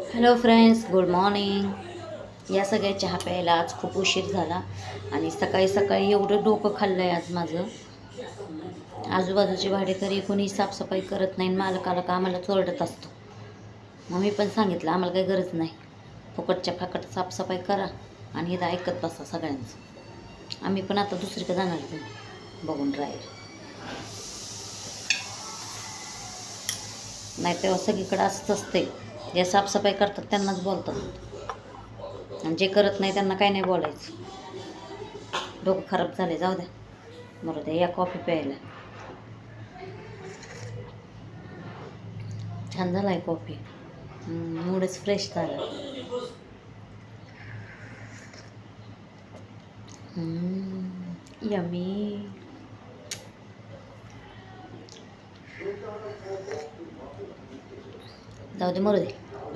Hello friends, good morning. या सगळ्या चहा प्यायला आज खूप उशीर झाला आणि सकाळी सकाळी एवढं डोकं खाल्लं आहे आज माझं. आजूबाजूचे भाडेकरी कोणी साफसफाई करत नाही, मालकाला का आम्हाला चोरडत असतो. मग मी पण सांगितलं आम्हाला काही गरज नाही, फुकटच्या फाकट साफसफाई करा आणि इथं ऐकत बसा सगळ्यांचं. आम्ही पण आता दुसरीकडे जाणार बघून राहील. नाही तेव्हा सगळीकडे असंच असते, जे साफसफाई करतात त्यांनाच बोलतात आणि जे करत नाही त्यांना काही नाही बोलायचं. डोकं खराब झाले, जाऊ द्या, बरं द्या. या कॉफी प्यायला. छान झाला आहे कॉफी, मूडच फ्रेश झाला. यमी. जाऊ दे, मरू दे.